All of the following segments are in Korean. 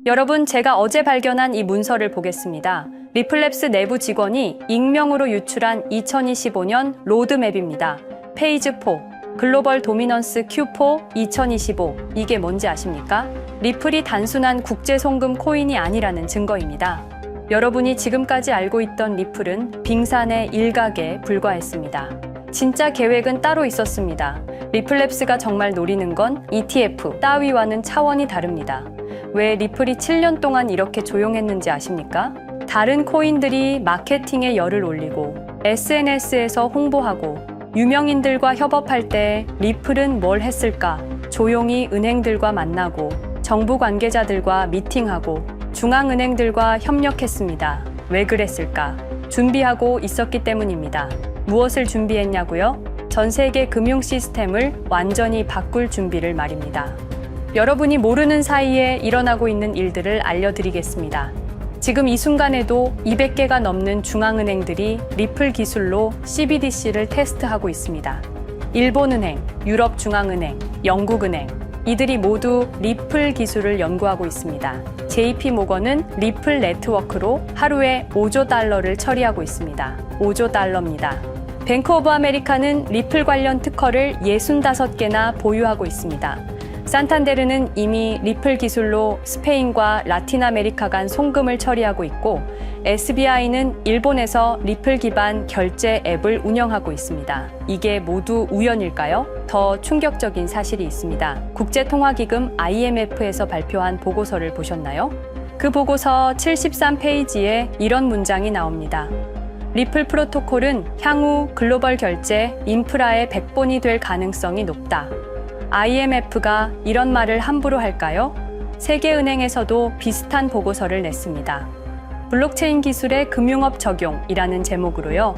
여러분, 제가 어제 발견한 이 문서를 보겠습니다. 리플랩스 내부 직원이 익명으로 유출한 2025년 로드맵입니다. 페이지 4, 글로벌 도미넌스 Q4 2025. 이게 뭔지 아십니까? 리플이 단순한 국제 송금 코인이 아니라는 증거입니다. 여러분이 지금까지 알고 있던 리플은 빙산의 일각에 불과했습니다. 진짜 계획은 따로 있었습니다. 리플랩스가 정말 노리는 건 ETF 따위와는 차원이 다릅니다. 왜 리플이 7년 동안 이렇게 조용했는지 아십니까? 다른 코인들이 마케팅에 열을 올리고 SNS에서 홍보하고 유명인들과 협업할 때 리플은 뭘 했을까? 조용히 은행들과 만나고 정부 관계자들과 미팅하고 중앙은행들과 협력했습니다. 왜 그랬을까? 준비하고 있었기 때문입니다. 무엇을 준비했냐고요? 전 세계 금융 시스템을 완전히 바꿀 준비를 말입니다. 여러분이 모르는 사이에 일어나고 있는 일들을 알려드리겠습니다. 지금 이 순간에도 200개가 넘는 중앙은행들이 리플 기술로 CBDC를 테스트하고 있습니다. 일본은행, 유럽중앙은행, 영국은행, 이들이 모두 리플 기술을 연구하고 있습니다. JP모건은 리플 네트워크로 하루에 5조 달러를 처리하고 있습니다. 5조 달러입니다. 뱅크 오브 아메리카는 리플 관련 특허를 65개나 보유하고 있습니다. 산탄데르는 이미 리플 기술로 스페인과 라틴 아메리카 간 송금을 처리하고 있고, SBI는 일본에서 리플 기반 결제 앱을 운영하고 있습니다. 이게 모두 우연일까요? 더 충격적인 사실이 있습니다. 국제통화기금 IMF에서 발표한 보고서를 보셨나요? 그 보고서 73페이지에 이런 문장이 나옵니다. 리플 프로토콜은 향후 글로벌 결제 인프라의 백본이 될 가능성이 높다. IMF가 이런 말을 함부로 할까요? 세계은행에서도 비슷한 보고서를 냈습니다. 블록체인 기술의 금융업 적용이라는 제목으로요.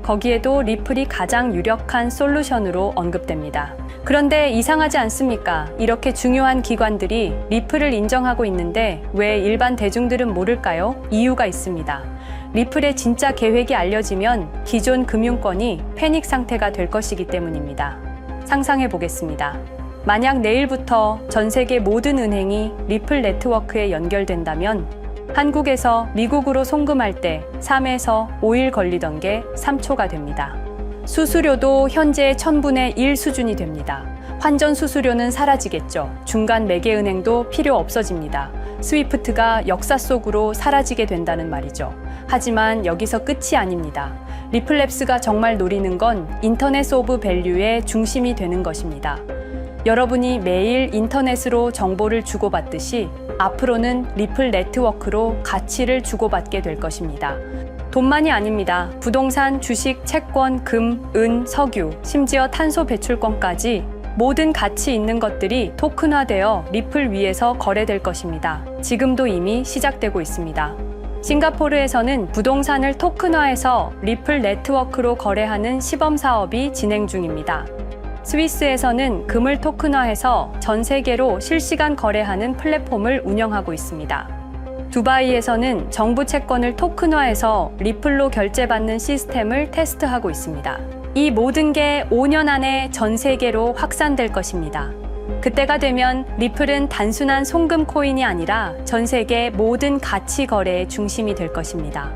거기에도 리플이 가장 유력한 솔루션으로 언급됩니다. 그런데 이상하지 않습니까? 이렇게 중요한 기관들이 리플을 인정하고 있는데 왜 일반 대중들은 모를까요? 이유가 있습니다. 리플의 진짜 계획이 알려지면 기존 금융권이 패닉 상태가 될 것이기 때문입니다. 상상해 보겠습니다. 만약 내일부터 전 세계 모든 은행이 리플 네트워크에 연결된다면 한국에서 미국으로 송금할 때 3에서 5일 걸리던 게 3초가 됩니다. 수수료도 현재 1000분의 1 수준이 됩니다. 환전 수수료는 사라지겠죠. 중간 매개은행도 필요 없어집니다. 스위프트가 역사 속으로 사라지게 된다는 말이죠. 하지만 여기서 끝이 아닙니다. 리플랩스가 정말 노리는 건 인터넷 오브 밸류의 중심이 되는 것입니다. 여러분이 매일 인터넷으로 정보를 주고받듯이 앞으로는 리플 네트워크로 가치를 주고받게 될 것입니다. 돈만이 아닙니다. 부동산, 주식, 채권, 금, 은, 석유, 심지어 탄소 배출권까지 모든 가치 있는 것들이 토큰화되어 리플 위에서 거래될 것입니다. 지금도 이미 시작되고 있습니다. 싱가포르에서는 부동산을 토큰화해서 리플 네트워크로 거래하는 시범 사업이 진행 중입니다. 스위스에서는 금을 토큰화해서 전 세계로 실시간 거래하는 플랫폼을 운영하고 있습니다. 두바이에서는 정부 채권을 토큰화해서 리플로 결제받는 시스템을 테스트하고 있습니다. 이 모든 게 5년 안에 전 세계로 확산될 것입니다. 그때가 되면 리플은 단순한 송금 코인이 아니라 전 세계 모든 가치 거래의 중심이 될 것입니다.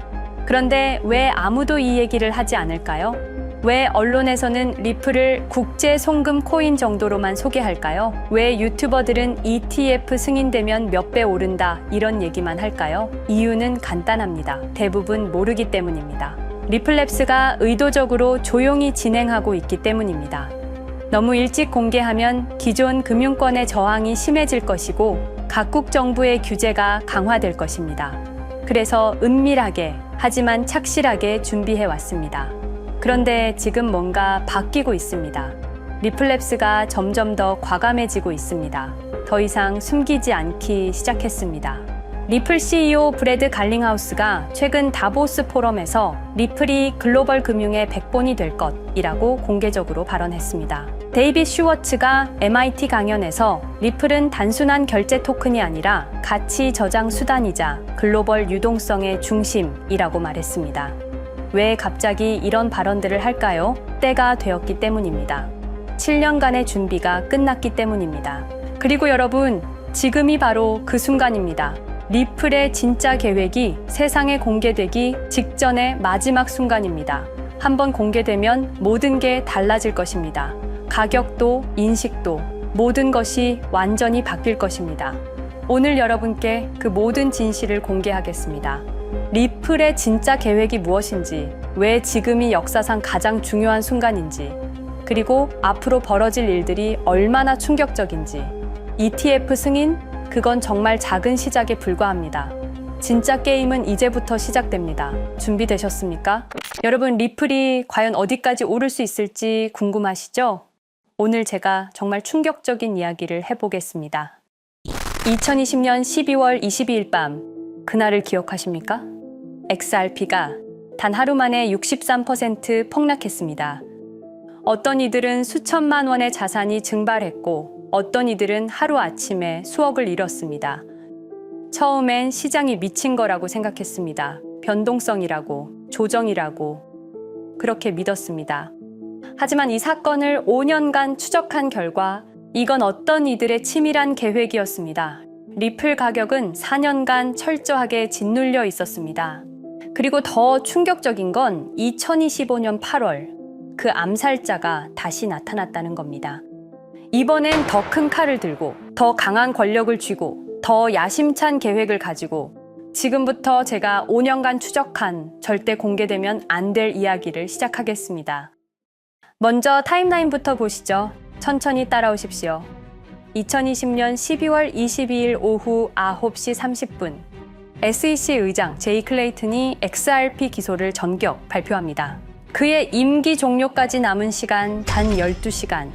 그런데 왜 아무도 이 얘기를 하지 않을까요? 왜 언론에서는 리플을 국제 송금 코인 정도로만 소개할까요? 왜 유튜버들은 ETF 승인되면 몇 배 오른다 이런 얘기만 할까요? 이유는 간단합니다. 대부분 모르기 때문입니다. 리플랩스가 의도적으로 조용히 진행하고 있기 때문입니다. 너무 일찍 공개하면 기존 금융권의 저항이 심해질 것이고 각국 정부의 규제가 강화될 것입니다. 그래서 은밀하게 하지만 착실하게 준비해 왔습니다. 그런데 지금 뭔가 바뀌고 있습니다. 리플랩스가 점점 더 과감해지고 있습니다. 더 이상 숨기지 않기 시작했습니다. 리플 CEO 브래드 갈링하우스가 최근 다보스 포럼에서 리플이 글로벌 금융의 백본이 될 것이라고 공개적으로 발언했습니다. 데이빗 슈워츠가 MIT 강연에서 리플은 단순한 결제 토큰이 아니라 가치 저장 수단이자 글로벌 유동성의 중심이라고 말했습니다. 왜 갑자기 이런 발언들을 할까요? 때가 되었기 때문입니다. 7년간의 준비가 끝났기 때문입니다. 그리고 여러분, 지금이 바로 그 순간입니다. 리플의 진짜 계획이 세상에 공개되기 직전의 마지막 순간입니다. 한번 공개되면 모든 게 달라질 것입니다. 가격도, 인식도, 모든 것이 완전히 바뀔 것입니다. 오늘 여러분께 그 모든 진실을 공개하겠습니다. 리플의 진짜 계획이 무엇인지, 왜 지금이 역사상 가장 중요한 순간인지, 그리고 앞으로 벌어질 일들이 얼마나 충격적인지. ETF 승인? 그건 정말 작은 시작에 불과합니다. 진짜 게임은 이제부터 시작됩니다. 준비되셨습니까? 여러분, 리플이 과연 어디까지 오를 수 있을지 궁금하시죠? 오늘 제가 정말 충격적인 이야기를 해보겠습니다. 2020년 12월 22일 밤, 그날을 기억하십니까? XRP가 단 하루 만에 63% 폭락했습니다. 어떤 이들은 수천만 원의 자산이 증발했고, 어떤 이들은 하루아침에 수억을 잃었습니다. 처음엔 시장이 미친 거라고 생각했습니다. 변동성이라고, 조정이라고 그렇게 믿었습니다. 하지만 이 사건을 5년간 추적한 결과 이건 어떤 이들의 치밀한 계획이었습니다. 리플 가격은 4년간 철저하게 짓눌려 있었습니다. 그리고 더 충격적인 건 2025년 8월 그 암살자가 다시 나타났다는 겁니다. 이번엔 더 큰 칼을 들고, 더 강한 권력을 쥐고, 더 야심찬 계획을 가지고 지금부터 제가 5년간 추적한 절대 공개되면 안 될 이야기를 시작하겠습니다. 먼저 타임라인부터 보시죠. 천천히 따라오십시오. 2020년 12월 22일 오후 9시 30분 SEC 의장 제이 클레이튼이 XRP 기소를 전격 발표합니다. 그의 임기 종료까지 남은 시간 단 12시간.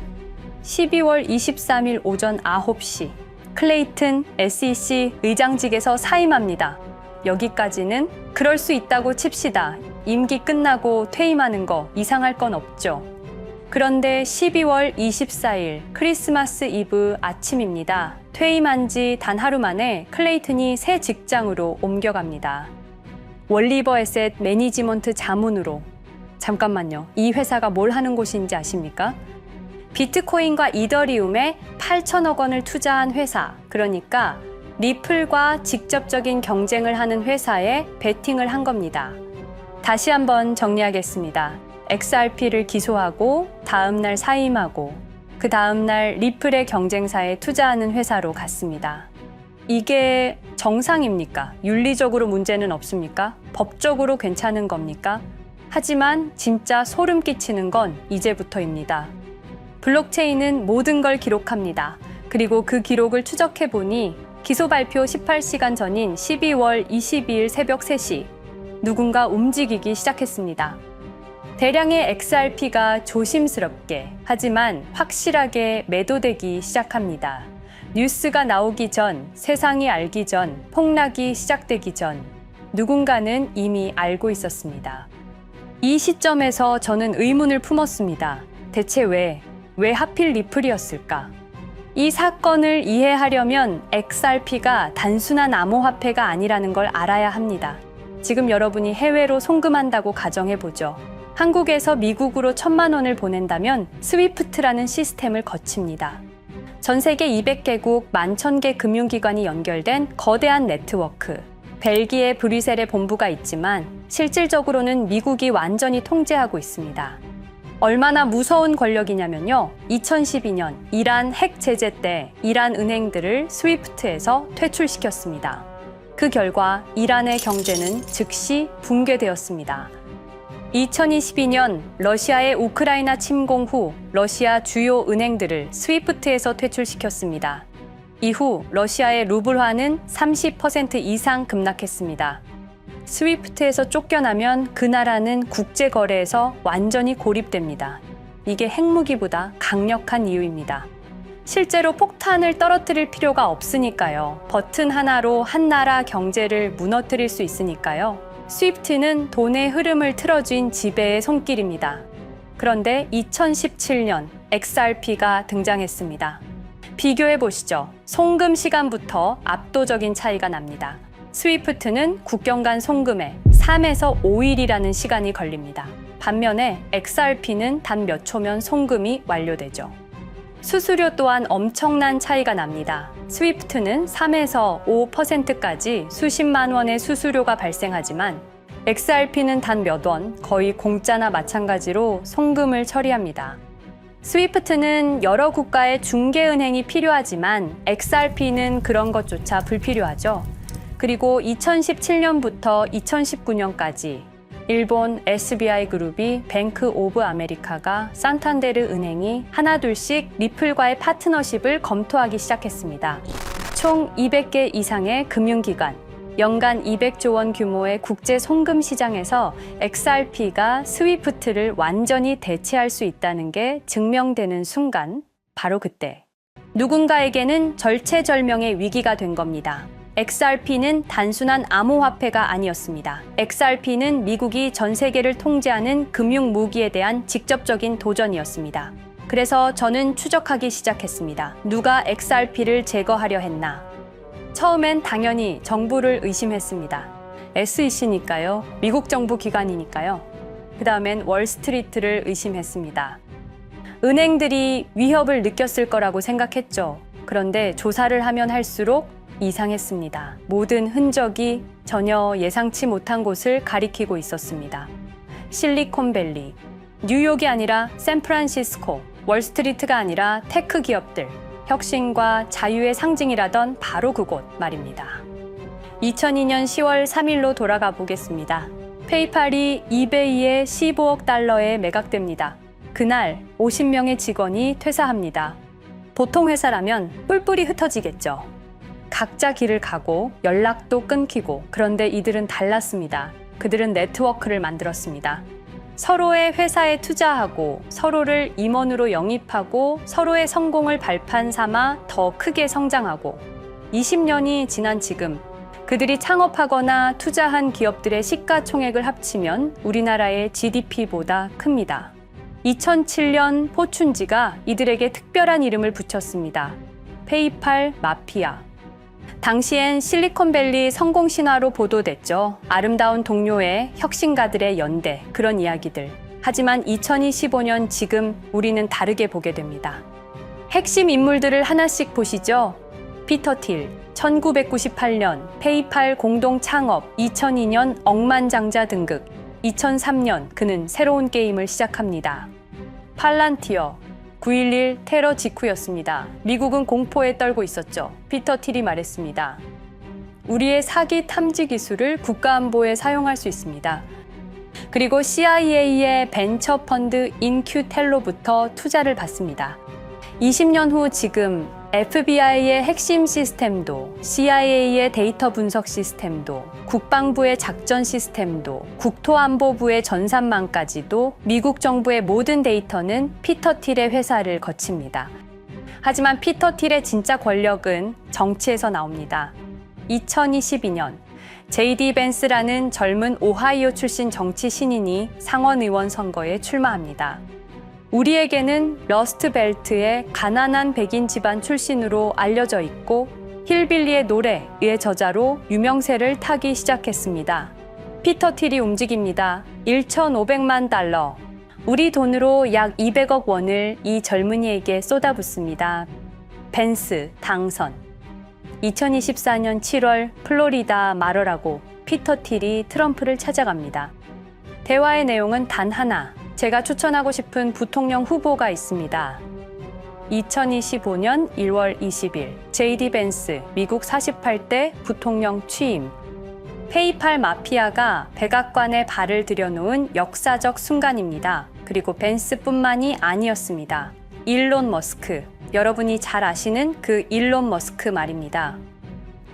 12월 23일 오전 9시 클레이튼 SEC 의장직에서 사임합니다. 여기까지는 그럴 수 있다고 칩시다. 임기 끝나고 퇴임하는 거 이상할 건 없죠. 그런데 12월 24일 크리스마스 이브 아침입니다. 퇴임한 지 단 하루 만에 클레이튼이 새 직장으로 옮겨갑니다. 월리버 에셋 매니지먼트 자문으로. 잠깐만요. 이 회사가 뭘 하는 곳인지 아십니까? 비트코인과 이더리움에 8천억 원을 투자한 회사, 그러니까 리플과 직접적인 경쟁을 하는 회사에 베팅을 한 겁니다. 다시 한번 정리하겠습니다. XRP를 기소하고 다음날 사임하고 그 다음날 리플의 경쟁사에 투자하는 회사로 갔습니다. 이게 정상입니까? 윤리적으로 문제는 없습니까? 법적으로 괜찮은 겁니까? 하지만 진짜 소름 끼치는 건 이제부터입니다. 블록체인은 모든 걸 기록합니다. 그리고 그 기록을 추적해보니 기소 발표 18시간 전인 12월 22일 새벽 3시 누군가 움직이기 시작했습니다. 대량의 XRP가 조심스럽게 하지만 확실하게 매도되기 시작합니다. 뉴스가 나오기 전, 세상이 알기 전, 폭락이 시작되기 전 누군가는 이미 알고 있었습니다. 이 시점에서 저는 의문을 품었습니다. 대체 왜 하필 리플이었을까? 이 사건을 이해하려면 XRP가 단순한 암호화폐가 아니라는 걸 알아야 합니다. 지금 여러분이 해외로 송금한다고 가정해보죠. 한국에서 미국으로 1,000만 원을 보낸다면 스위프트라는 시스템을 거칩니다. 전 세계 200개국 11,000개 금융기관이 연결된 거대한 네트워크. 벨기에 브뤼셀에 본부가 있지만 실질적으로는 미국이 완전히 통제하고 있습니다. 얼마나 무서운 권력이냐면요. 2012년 이란 핵 제재 때 이란 은행들을 스위프트에서 퇴출시켰습니다. 그 결과 이란의 경제는 즉시 붕괴되었습니다. 2022년 러시아의 우크라이나 침공 후 러시아 주요 은행들을 스위프트에서 퇴출시켰습니다. 이후 러시아의 루블화는 30% 이상 급락했습니다. 스위프트에서 쫓겨나면 그 나라는 국제거래에서 완전히 고립됩니다. 이게 핵무기보다 강력한 이유입니다. 실제로 폭탄을 떨어뜨릴 필요가 없으니까요. 버튼 하나로 한 나라 경제를 무너뜨릴 수 있으니까요. 스위프트는 돈의 흐름을 틀어쥔 지배의 손길입니다. 그런데 2017년 XRP가 등장했습니다. 비교해 보시죠. 송금 시간부터 압도적인 차이가 납니다. 스위프트는 국경 간 송금에 3에서 5일이라는 시간이 걸립니다. 반면에 XRP는 단 몇 초면 송금이 완료되죠. 수수료 또한 엄청난 차이가 납니다. 스위프트는 3에서 5%까지 수십만 원의 수수료가 발생하지만 XRP는 단 몇 원, 거의 공짜나 마찬가지로 송금을 처리합니다. 스위프트는 여러 국가의 중개은행이 필요하지만 XRP는 그런 것조차 불필요하죠. 그리고 2017년부터 2019년까지 일본 SBI 그룹이 뱅크 오브 아메리카가 산탄데르 은행이 하나둘씩 리플과의 파트너십을 검토하기 시작했습니다. 총 200개 이상의 금융기관, 연간 200조 원 규모의 국제 송금 시장에서 XRP가 스위프트를 완전히 대체할 수 있다는 게 증명되는 순간, 바로 그때 누군가에게는 절체절명의 위기가 된 겁니다. XRP는 단순한 암호화폐가 아니었습니다. XRP는 미국이 전 세계를 통제하는 금융 무기에 대한 직접적인 도전이었습니다. 그래서 저는 추적하기 시작했습니다. 누가 XRP를 제거하려 했나? 처음엔 당연히 정부를 의심했습니다. SEC니까요. 미국 정부 기관이니까요. 그 다음엔 월스트리트를 의심했습니다. 은행들이 위협을 느꼈을 거라고 생각했죠. 그런데 조사를 하면 할수록 이상했습니다. 모든 흔적이 전혀 예상치 못한 곳을 가리키고 있었습니다. 실리콘밸리, 뉴욕이 아니라 샌프란시스코, 월스트리트가 아니라 테크 기업들, 혁신과 자유의 상징이라던 바로 그곳 말입니다. 2002년 10월 3일로 돌아가 보겠습니다. 페이팔이 이베이에 15억 달러에 매각됩니다. 그날 50명의 직원이 퇴사합니다. 보통 회사라면 뿔뿔이 흩어지겠죠. 각자 길을 가고 연락도 끊기고, 그런데 이들은 달랐습니다. 그들은 네트워크를 만들었습니다. 서로의 회사에 투자하고 서로를 임원으로 영입하고 서로의 성공을 발판 삼아 더 크게 성장하고, 20년이 지난 지금 그들이 창업하거나 투자한 기업들의 시가총액을 합치면 우리나라의 GDP보다 큽니다. 2007년 포춘지가 이들에게 특별한 이름을 붙였습니다. 페이팔 마피아. 당시엔 실리콘밸리 성공 신화로 보도됐죠. 아름다운 동료의 혁신가들의 연대, 그런 이야기들. 하지만 2025년 지금 우리는 다르게 보게 됩니다. 핵심 인물들을 하나씩 보시죠. 피터 틸, 1998년 페이팔 공동 창업, 2002년 억만장자 등극, 2003년 그는 새로운 게임을 시작합니다. 팔란티어, 9.11 테러 직후였습니다. 미국은 공포에 떨고 있었죠. 피터 틸이 말했습니다. 우리의 사기 탐지 기술을 국가안보에 사용할 수 있습니다. 그리고 CIA의 벤처 펀드 인큐텔로부터 투자를 받습니다. 20년 후 지금 FBI의 핵심 시스템도, CIA의 데이터 분석 시스템도, 국방부의 작전 시스템도, 국토안보부의 전산망까지도 미국 정부의 모든 데이터는 피터 틸의 회사를 거칩니다. 하지만 피터 틸의 진짜 권력은 정치에서 나옵니다. 2022년 JD 벤스라는 젊은 오하이오 출신 정치 신인이 상원 의원 선거에 출마합니다. 우리에게는 러스트벨트의 가난한 백인 집안 출신으로 알려져 있고 힐빌리의 노래의 저자로 유명세를 타기 시작했습니다. 피터 틸이 움직입니다. 1,500만 달러, 우리 돈으로 약 200억 원을 이 젊은이에게 쏟아붓습니다. 벤스 당선. 2024년 7월 플로리다 마러라고 피터 틸이 트럼프를 찾아갑니다. 대화의 내용은 단 하나. 제가 추천하고 싶은 부통령 후보가 있습니다. 2025년 1월 20일 JD 벤스 미국 48대 부통령 취임. 페이팔 마피아가 백악관에 발을 들여놓은 역사적 순간입니다. 그리고 벤스뿐만이 아니었습니다. 일론 머스크, 여러분이 잘 아시는 그 일론 머스크 말입니다.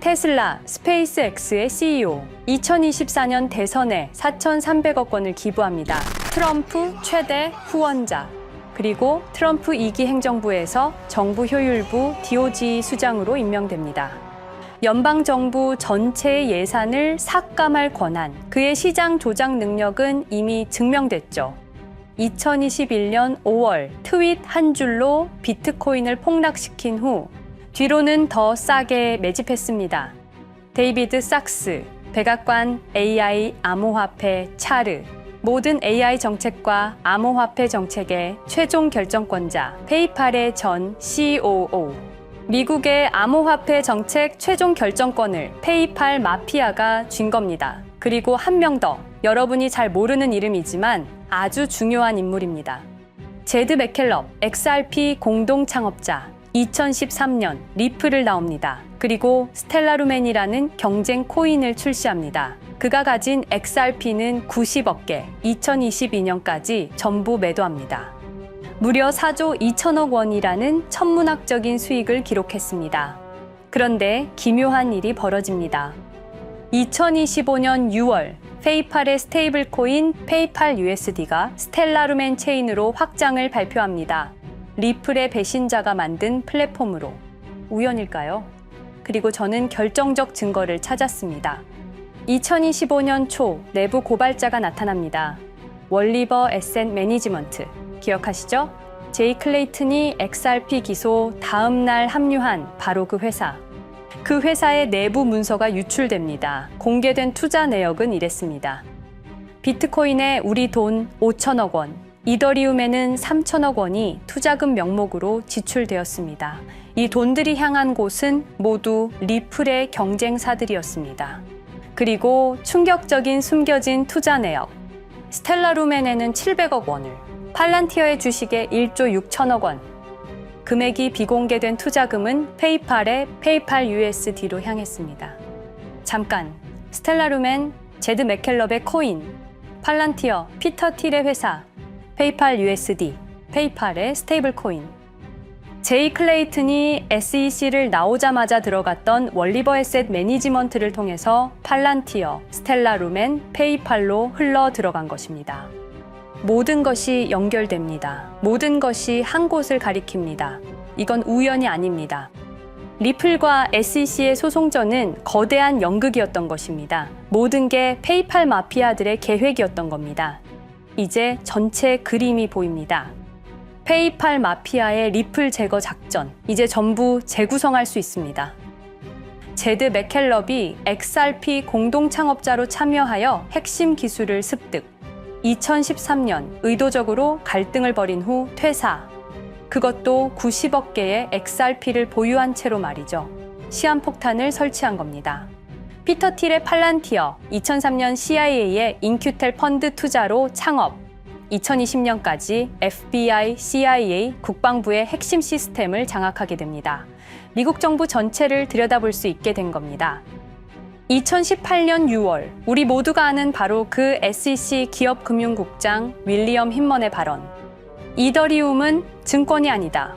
테슬라, 스페이스X의 CEO, 2024년 대선에 4,300억 원을 기부합니다. 트럼프 최대 후원자, 그리고 트럼프 2기 행정부에서 정부 효율부 DOJ 수장으로 임명됩니다. 연방정부 전체의 예산을 삭감할 권한, 그의 시장 조작 능력은 이미 증명됐죠. 2021년 5월 트윗 한 줄로 비트코인을 폭락시킨 후 뒤로는 더 싸게 매집했습니다. 데이비드 sak스, 백악관 AI 암호화폐 차르, 모든 AI 정책과 암호화폐 정책의 최종 결정권자 페이팔의 전 COO. 미국의 암호화폐 정책 최종 결정권을 페이팔 마피아가 쥔 겁니다. 그리고 한 명 더, 여러분이 잘 모르는 이름이지만 아주 중요한 인물입니다. 제드 맥켈럽, XRP 공동 창업자, 2013년 리플을 나옵니다. 그리고 스텔라루멘이라는 경쟁 코인을 출시합니다. 그가 가진 XRP는 90억 개, 2022년까지 전부 매도합니다. 무려 4조 2천억 원이라는 천문학적인 수익을 기록했습니다. 그런데 기묘한 일이 벌어집니다. 2025년 6월 페이팔의 스테이블 코인 페이팔 USD가 스텔라루멘 체인으로 확장을 발표합니다. 리플의 배신자가 만든 플랫폼으로. 우연일까요? 그리고 저는 결정적 증거를 찾았습니다. 2025년 초 내부 고발자가 나타납니다. 월리버 에셋 매니지먼트. 기억하시죠? 제이 클레이튼이 XRP 기소 다음 날 합류한 바로 그 회사. 그 회사의 내부 문서가 유출됩니다. 공개된 투자 내역은 이랬습니다. 비트코인에 우리 돈 5천억 원, 이더리움에는 3천억 원이 투자금 명목으로 지출되었습니다. 이 돈들이 향한 곳은 모두 리플의 경쟁사들이었습니다. 그리고 충격적인 숨겨진 투자 내역. 스텔라루멘에는 700억 원을, 팔란티어의 주식에 1조 6천억 원. 금액이 비공개된 투자금은 페이팔의 페이팔 USD로 향했습니다. 잠깐, 스텔라루멘, 제드 맥켈럽의 코인, 팔란티어, 피터 틸의 회사, 페이팔 USD, 페이팔의 스테이블 코인. 제이 클레이튼이 SEC를 나오자마자 들어갔던 월리버 에셋 매니지먼트를 통해서 팔란티어, 스텔라루멘, 페이팔로 흘러 들어간 것입니다. 모든 것이 연결됩니다. 모든 것이 한 곳을 가리킵니다. 이건 우연이 아닙니다. 리플과 SEC의 소송전은 거대한 연극이었던 것입니다. 모든 게 페이팔 마피아들의 계획이었던 겁니다. 이제 전체 그림이 보입니다. 페이팔 마피아의 리플 제거 작전, 이제 전부 재구성할 수 있습니다. 제드 맥켈럽이 XRP 공동 창업자로 참여하여 핵심 기술을 습득. 2013년 의도적으로 갈등을 벌인 후 퇴사. 그것도 90억 개의 XRP를 보유한 채로 말이죠. 시한폭탄을 설치한 겁니다. 피터 틸의 팔란티어, 2003년 CIA의 인큐텔 펀드 투자로 창업. 2020년까지 FBI, CIA, 국방부의 핵심 시스템을 장악하게 됩니다. 미국 정부 전체를 들여다볼 수 있게 된 겁니다. 2018년 6월, 우리 모두가 아는 바로 그 SEC 기업금융국장 윌리엄 힌먼의 발언. 이더리움은 증권이 아니다.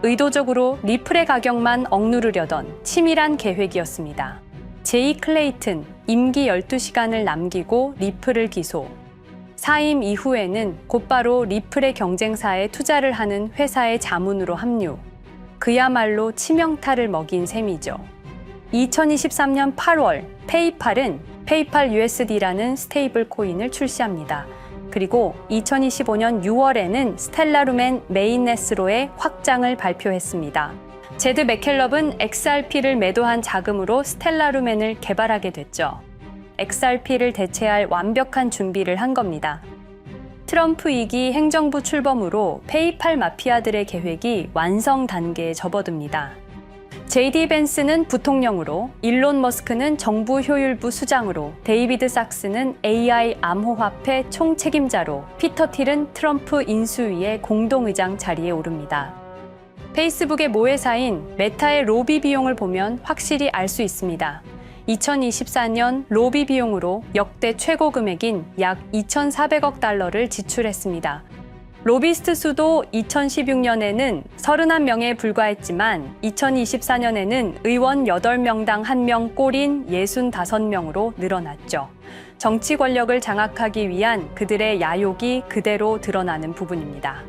의도적으로 리플의 가격만 억누르려던 치밀한 계획이었습니다. 제이 클레이튼, 임기 12시간을 남기고 리플을 기소. 사임 이후에는 곧바로 리플의 경쟁사에 투자를 하는 회사의 자문으로 합류. 그야말로 치명타를 먹인 셈이죠. 2023년 8월 페이팔은 페이팔 USD라는 스테이블 코인을 출시합니다. 그리고 2025년 6월에는 스텔라루멘 메인넷으로의 확장을 발표했습니다. 제드 맥켈럽은 XRP를 매도한 자금으로 스텔라루멘을 개발하게 됐죠. XRP를 대체할 완벽한 준비를 한 겁니다. 트럼프 2기 행정부 출범으로 페이팔 마피아들의 계획이 완성 단계에 접어듭니다. JD 벤스는 부통령으로, 일론 머스크는 정부 효율부 수장으로, 데이비드 sak스는 AI 암호화폐 총책임자로, 피터 틸은 트럼프 인수위의 공동의장 자리에 오릅니다. 페이스북의 모회사인 메타의 로비 비용을 보면 확실히 알 수 있습니다. 2024년 로비 비용으로 역대 최고 금액인 약 2,400억 달러를 지출했습니다. 로비스트 수도 2016년에는 31명에 불과했지만 2024년에는 의원 8명당 1명 꼴인 65명으로 늘어났죠. 정치 권력을 장악하기 위한 그들의 야욕이 그대로 드러나는 부분입니다.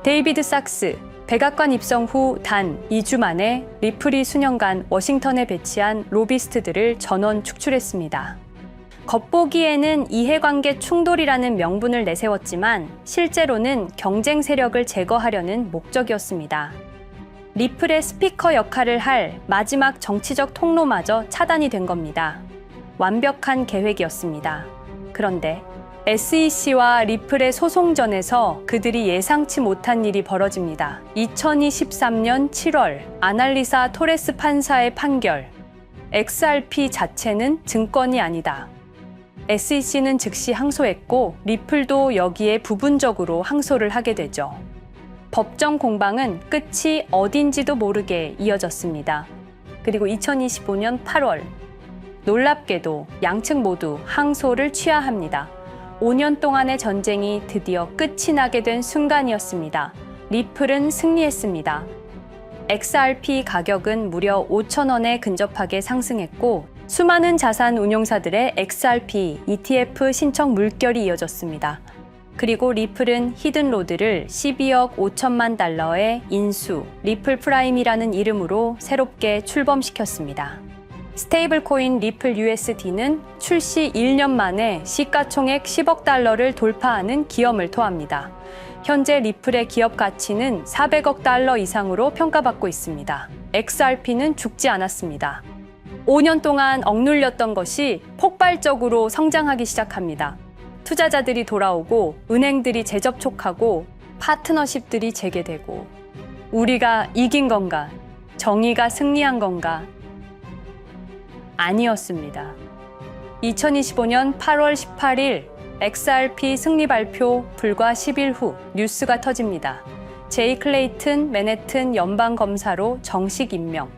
데이비드 sak스, 백악관 입성 후 단 2주 만에 리플이 수년간 워싱턴에 배치한 로비스트들을 전원 축출했습니다. 겉보기에는 이해관계 충돌이라는 명분을 내세웠지만 실제로는 경쟁 세력을 제거하려는 목적이었습니다. 리플의 스피커 역할을 할 마지막 정치적 통로마저 차단이 된 겁니다. 완벽한 계획이었습니다. 그런데 SEC와 리플의 소송전에서 그들이 예상치 못한 일이 벌어집니다. 2023년 7월 아날리사 토레스 판사의 판결. XRP 자체는 증권이 아니다. SEC는 즉시 항소했고 리플도 여기에 부분적으로 항소를 하게 되죠. 법정 공방은 끝이 어딘지도 모르게 이어졌습니다. 그리고 2025년 8월 놀랍게도 양측 모두 항소를 취하합니다. 5년 동안의 전쟁이 드디어 끝이 나게 된 순간이었습니다. 리플은 승리했습니다. XRP 가격은 무려 5,000원에 근접하게 상승했고 수많은 자산 운용사들의 XRP ETF 신청 물결이 이어졌습니다. 그리고 리플은 히든로드를 12억 5천만 달러의 인수, 리플 프라임이라는 이름으로 새롭게 출범시켰습니다. 스테이블 코인 리플 USD는 출시 1년 만에 시가총액 10억 달러를 돌파하는 기염을 토합니다. 현재 리플의 기업 가치는 400억 달러 이상으로 평가받고 있습니다. XRP는 죽지 않았습니다. 5년 동안 억눌렸던 것이 폭발적으로 성장하기 시작합니다. 투자자들이 돌아오고 은행들이 재접촉하고 파트너십들이 재개되고 우리가 이긴 건가? 정의가 승리한 건가? 아니었습니다. 2025년 8월 18일 XRP 승리 발표 불과 10일 후 뉴스가 터집니다. 제이 클레이튼 맨해튼 연방검사로 정식 임명.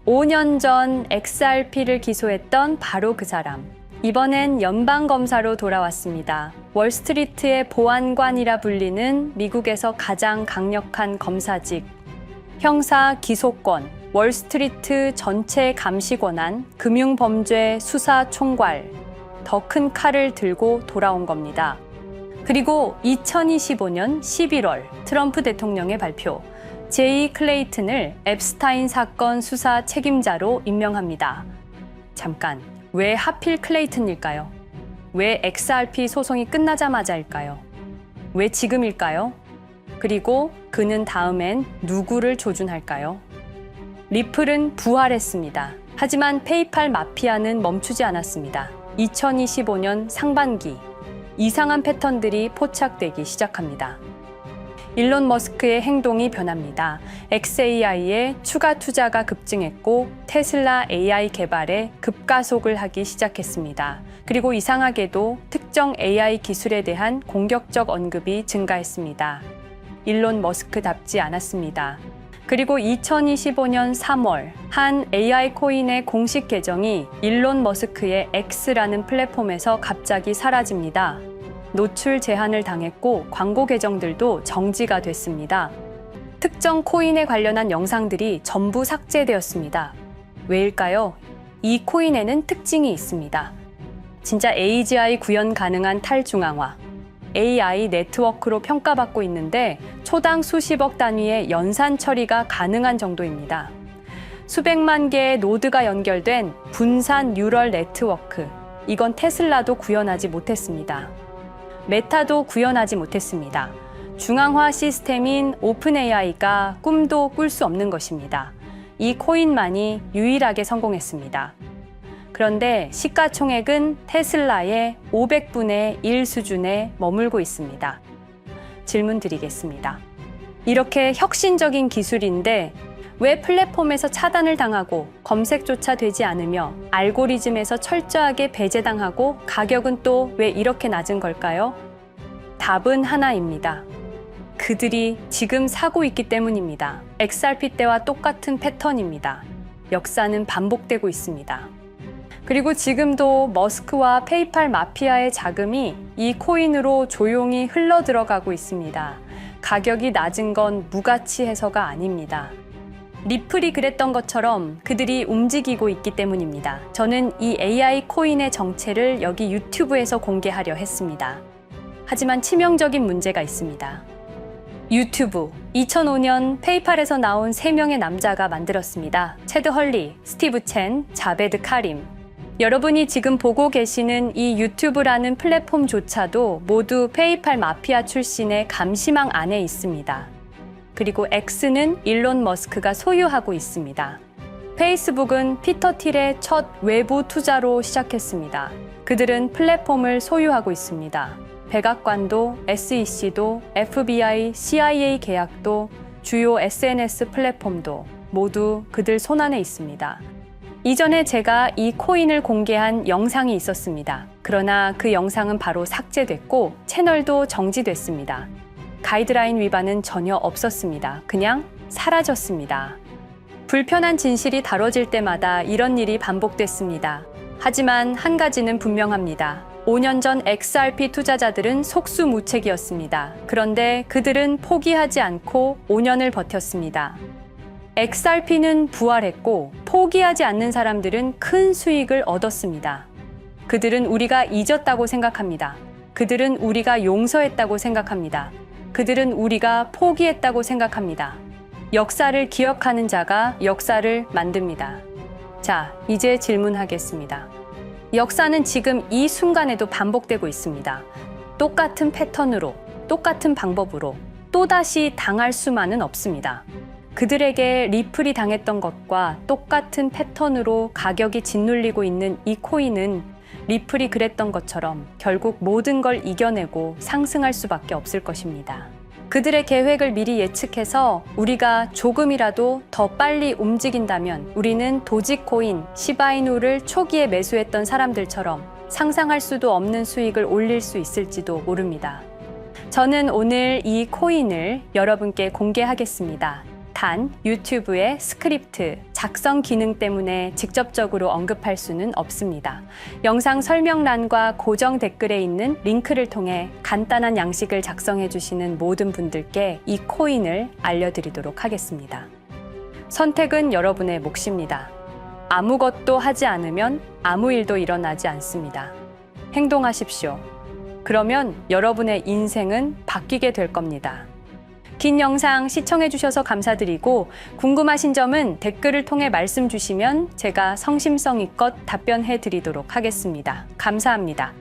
5년 전 XRP를 기소했던 바로 그 사람. 이번엔 연방검사로 돌아왔습니다. 월스트리트의 보안관이라 불리는 미국에서 가장 강력한 검사직. 형사 기소권, 월스트리트 전체 감시 권한, 금융범죄 수사 총괄, 더 큰 칼을 들고 돌아온 겁니다. 그리고 2025년 11월 트럼프 대통령의 발표, 제이 클레이튼을 앱스타인 사건 수사 책임자로 임명합니다. 잠깐, 왜 하필 클레이튼일까요? 왜 XRP 소송이 끝나자마자일까요? 왜 지금일까요? 그리고 그는 다음엔 누구를 조준할까요? 리플은 부활했습니다. 하지만 페이팔 마피아는 멈추지 않았습니다. 2025년 상반기, 이상한 패턴들이 포착되기 시작합니다. 일론 머스크의 행동이 변합니다. xAI에 추가 투자가 급증했고 테슬라 AI 개발에 급가속을 하기 시작했습니다. 그리고 이상하게도 특정 AI 기술에 대한 공격적 언급이 증가했습니다. 일론 머스크답지 않았습니다. 그리고 2025년 3월 한 AI 코인의 공식 계정이 일론 머스크의 X라는 플랫폼에서 갑자기 사라집니다. 노출 제한을 당했고 광고 계정들도 정지가 됐습니다. 특정 코인에 관련한 영상들이 전부 삭제되었습니다. 왜일까요? 이 코인에는 특징이 있습니다. 진짜 AGI 구현 가능한 탈중앙화, AI 네트워크로 평가받고 있는데 초당 수십억 단위의 연산 처리가 가능한 정도입니다. 수백만 개의 노드가 연결된 분산 뉴럴 네트워크, 이건 테슬라도 구현하지 못했습니다. 메타도 구현하지 못했습니다. 중앙화 시스템인 오픈 AI가 꿈도 꿀 수 없는 것입니다. 이 코인만이 유일하게 성공했습니다. 그런데 시가총액은 테슬라의 500분의 1 수준에 머물고 있습니다. 질문 드리겠습니다. 이렇게 혁신적인 기술인데 왜 플랫폼에서 차단을 당하고 검색조차 되지 않으며 알고리즘에서 철저하게 배제당하고 가격은 또 왜 이렇게 낮은 걸까요? 답은 하나입니다. 그들이 지금 사고 있기 때문입니다. XRP 때와 똑같은 패턴입니다. 역사는 반복되고 있습니다. 그리고 지금도 머스크와 페이팔 마피아의 자금이 이 코인으로 조용히 흘러 들어가고 있습니다. 가격이 낮은 건 무가치해서가 아닙니다. 리플이 그랬던 것처럼 그들이 움직이고 있기 때문입니다. 저는 이 AI 코인의 정체를 여기 유튜브에서 공개하려 했습니다. 하지만 치명적인 문제가 있습니다. 유튜브, 2005년 페이팔에서 나온 3명의 남자가 만들었습니다. 체드 헐리, 스티브 첸, 자베드 카림. 여러분이 지금 보고 계시는 이 유튜브라는 플랫폼조차도 모두 페이팔 마피아 출신의 감시망 안에 있습니다. 그리고 X는 일론 머스크가 소유하고 있습니다. 페이스북은 피터 틸의 첫 외부 투자로 시작했습니다. 그들은 플랫폼을 소유하고 있습니다. 백악관도, SEC도, FBI, CIA 계약도, 주요 SNS 플랫폼도 모두 그들 손안에 있습니다. 이전에 제가 이 코인을 공개한 영상이 있었습니다. 그러나 그 영상은 바로 삭제됐고 채널도 정지됐습니다. 가이드라인 위반은 전혀 없었습니다. 그냥 사라졌습니다. 불편한 진실이 다뤄질 때마다 이런 일이 반복됐습니다. 하지만 한 가지는 분명합니다. 5년 전 XRP 투자자들은 속수무책이었습니다. 그런데 그들은 포기하지 않고 5년을 버텼습니다. XRP는 부활했고 포기하지 않는 사람들은 큰 수익을 얻었습니다. 그들은 우리가 잊었다고 생각합니다. 그들은 우리가 용서했다고 생각합니다. 그들은 우리가 포기했다고 생각합니다. 역사를 기억하는 자가 역사를 만듭니다. 자, 이제 질문하겠습니다. 역사는 지금 이 순간에도 반복되고 있습니다. 똑같은 패턴으로, 똑같은 방법으로 또다시 당할 수만은 없습니다. 그들에게 리플이 당했던 것과 똑같은 패턴으로 가격이 짓눌리고 있는 이 코인은 리플이 그랬던 것처럼 결국 모든 걸 이겨내고 상승할 수밖에 없을 것입니다. 그들의 계획을 미리 예측해서 우리가 조금이라도 더 빨리 움직인다면 우리는 도지코인, 시바이누를 초기에 매수했던 사람들처럼 상상할 수도 없는 수익을 올릴 수 있을지도 모릅니다. 저는 오늘 이 코인을 여러분께 공개하겠습니다. 단, 유튜브의 스크립트, 작성 기능 때문에 직접적으로 언급할 수는 없습니다. 영상 설명란과 고정 댓글에 있는 링크를 통해 간단한 양식을 작성해 주시는 모든 분들께 이 코인을 알려드리도록 하겠습니다. 선택은 여러분의 몫입니다. 아무것도 하지 않으면 아무 일도 일어나지 않습니다. 행동하십시오. 그러면 여러분의 인생은 바뀌게 될 겁니다. 긴 영상 시청해주셔서 감사드리고 궁금하신 점은 댓글을 통해 말씀 주시면 제가 성심성의껏 답변해 드리도록 하겠습니다. 감사합니다.